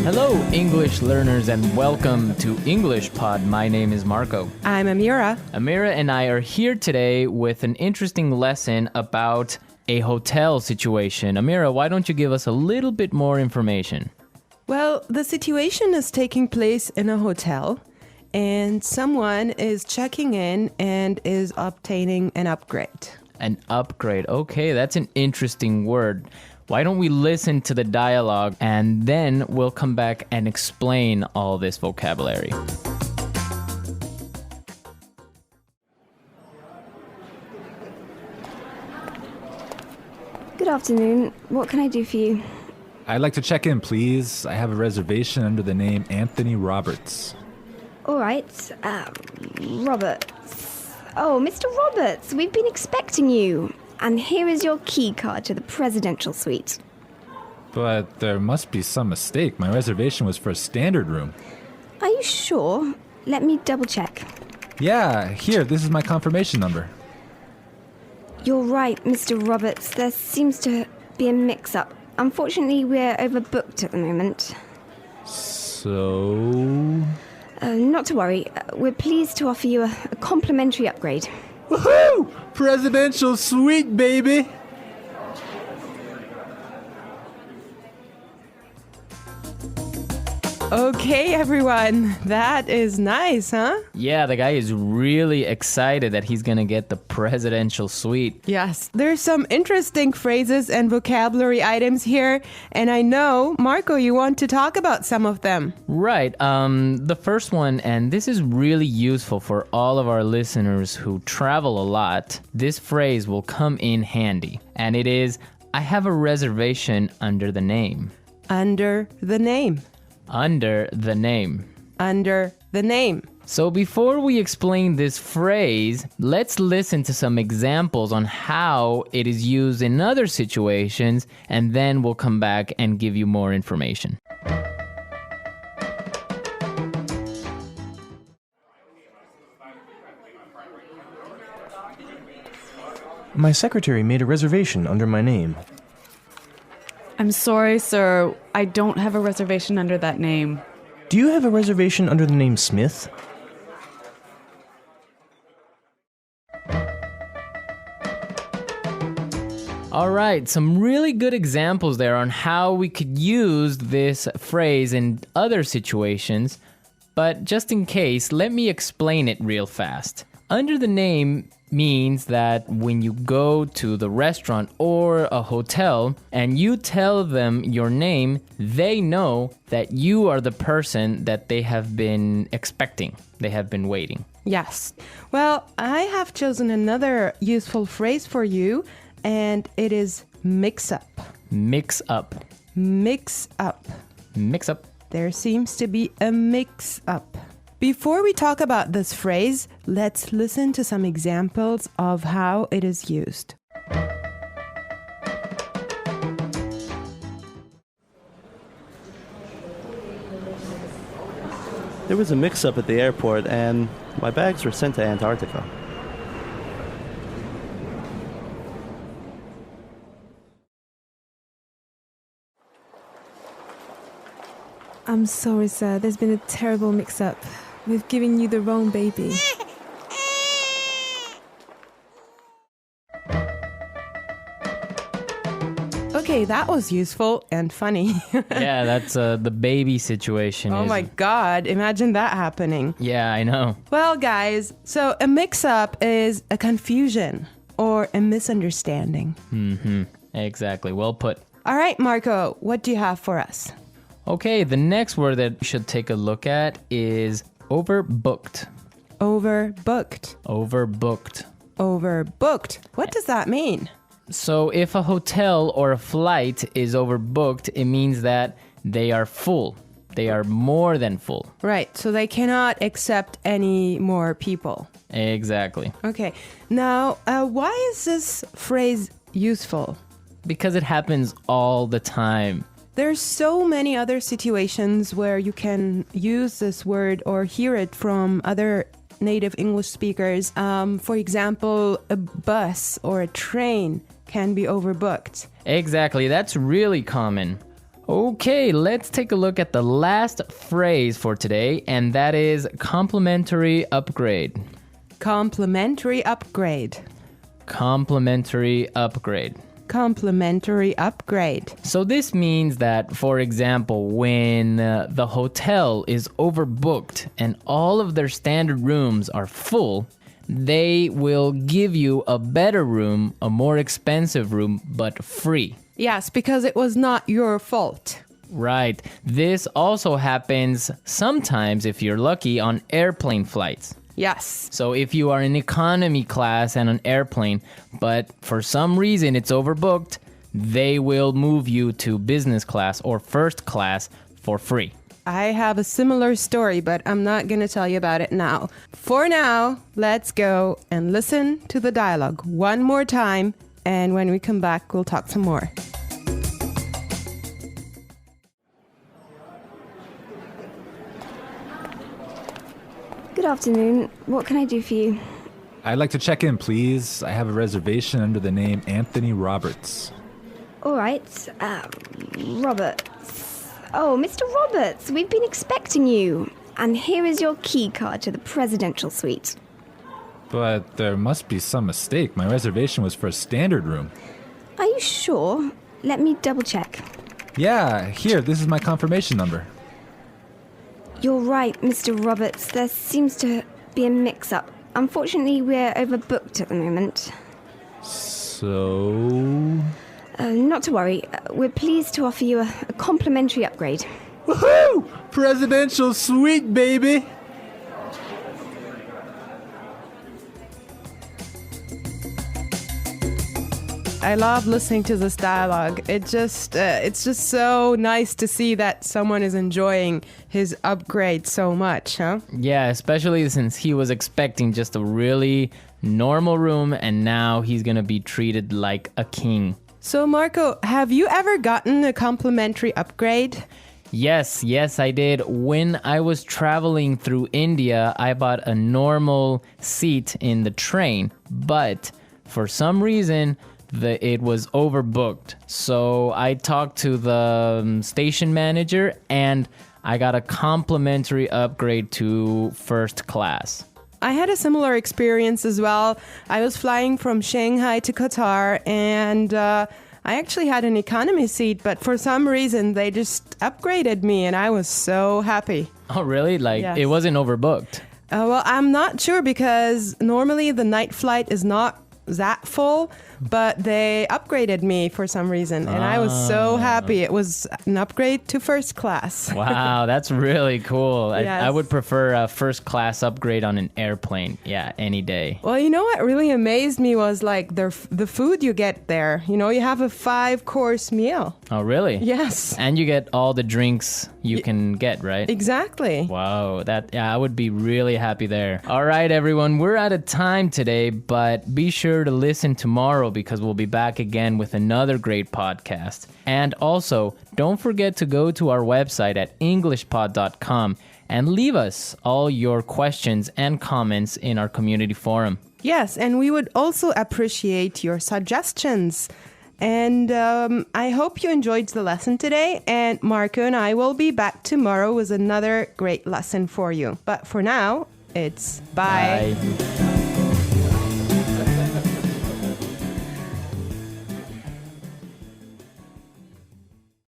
Hello, English learners, and welcome to English Pod. My name is Marco. I'm Amira. Amira and I are here today with an interesting lesson about a hotel situation. Amira, why don't you give us a little bit more information? Well, the situation is taking place in a hotel, and someone is checking in and is obtaining an upgrade. An upgrade. Okay, that's an interesting word. Why don't we listen to the dialogue and then we'll come back and explain all this vocabulary. Good afternoon. What can I do for you? I'd like to check in, please. I have a reservation under the name Anthony Roberts. All right. Roberts. Oh, Mr. Roberts, we've been expecting you. And here is your key card to the presidential suite. But there must be some mistake. My reservation was for a standard room. Are you sure? Let me double check. Yeah, here, this is my confirmation number. You're right, Mr. Roberts. There seems to be a mix-up. Unfortunately, we're overbooked at the moment. So... Not to worry. We're pleased to offer you a complimentary upgrade. Woohoo! Presidential suite, baby! Okay, everyone. That is nice, huh? Yeah, the guy is really excited that he's gonna get the presidential suite. Yes, there's some interesting phrases and vocabulary items here, and I know, Marco, you want to talk about some of them. Right. The first one, and this is really useful for all of our listeners who travel a lot. This phrase will come in handy, and it is, I have a reservation under the name. Under the name. Under the name. Under the name. So before we explain this phrase, let's listen to some examples on how it is used in other situations, and then we'll come back and give you more information. My secretary made a reservation under my name. I'm sorry, sir. I don't have a reservation under that name. Do you have a reservation under the name Smith? All right, some really good examples there on how we could use this phrase in other situations, but just in case, let me explain it real fast. Under the name means that when you go to the restaurant or a hotel and you tell them your name, they know that you are the person that they have been expecting. They have been waiting. Yes. Well, I have chosen another useful phrase for you, and it is mix up. Mix up. Mix up. Mix up. There seems to be a mix up. Before we talk about this phrase, let's listen to some examples of how it is used. There was a mix-up at the airport and my bags were sent to Antarctica. I'm sorry, sir. There's been a terrible mix-up. We've given you the wrong baby. Okay, that was useful and funny. Yeah, that's the baby situation. Oh my God, imagine that happening. Yeah, I know. Well, guys, so a mix-up is a confusion or a misunderstanding. Mm-hmm. Exactly. Well put. All right, Marco, what do you have for us? Okay, the next word that we should take a look at is overbooked. Overbooked. Overbooked. Overbooked. What does that mean? So if a hotel or a flight is overbooked, it means that they are full. They are more than full. Right, so they cannot accept any more people. Exactly. Okay, now why is this phrase useful? Because it happens all the time. There's so many other situations where you can use this word or hear it from other native English speakers. For example, a bus or a train can be overbooked. Exactly, that's really common. Okay, let's take a look at the last phrase for today, and that is complimentary upgrade. Complimentary upgrade. Complimentary upgrade. Complimentary upgrade. So this means that, for example, when the hotel is overbooked and all of their standard rooms are full, they will give you a better room, a more expensive room, but free. Yes, because it was not your fault. Right. This also happens sometimes, if you're lucky, on airplane flights. Yes. So if you are in economy class and an airplane, but for some reason it's overbooked, they will move you to business class or first class for free. I have a similar story, but I'm not going to tell you about it now. For now, let's go and listen to the dialogue one more time, and when we come back, we'll talk some more. Good afternoon. What can I do for you? I'd like to check in, please. I have a reservation under the name Anthony Roberts. All right. Roberts. Oh, Mr. Roberts, we've been expecting you. And here is your key card to the presidential suite. But there must be some mistake. My reservation was for a standard room. Are you sure? Let me double check. Yeah, here, this is my confirmation number. You're right, Mr. Roberts. There seems to be a mix-up. Unfortunately, we're overbooked at the moment. So... Not to worry. We're pleased to offer you a complimentary upgrade. Woohoo! Presidential suite, baby! I love listening to this dialogue. It's just so nice to see that someone is enjoying his upgrade so much, huh? Yeah, especially since he was expecting just a really normal room and now he's gonna be treated like a king. So Marco, have you ever gotten a complimentary upgrade? Yes, I did. When I was traveling through India, I bought a normal seat in the train, but for some reason, it was overbooked. So I talked to the station manager and I got a complimentary upgrade to first class. I had a similar experience as well. I was flying from Shanghai to Qatar and I actually had an economy seat, but for some reason they just upgraded me and I was so happy. Oh, really? Yes. It wasn't overbooked? Well, I'm not sure because normally the night flight is not that full, but they upgraded me for some reason and I was so happy. It was an upgrade to first class. Wow, that's really cool. Yes. I would prefer a first class upgrade on an airplane. Yeah, any day. Well, you know what really amazed me was like the food you get there. You know, you have a 5-course meal. Oh, really? Yes. And you get all the drinks you can get, right? Exactly. Wow, I would be really happy there. All right, everyone, we're out of time today, but be sure to listen tomorrow because we'll be back again with another great podcast. And also, don't forget to go to our website at englishpod.com and leave us all your questions and comments in our community forum. Yes, and we would also appreciate your suggestions. And I hope you enjoyed the lesson today. And Marco and I will be back tomorrow with another great lesson for you. But for now, it's bye. Bye.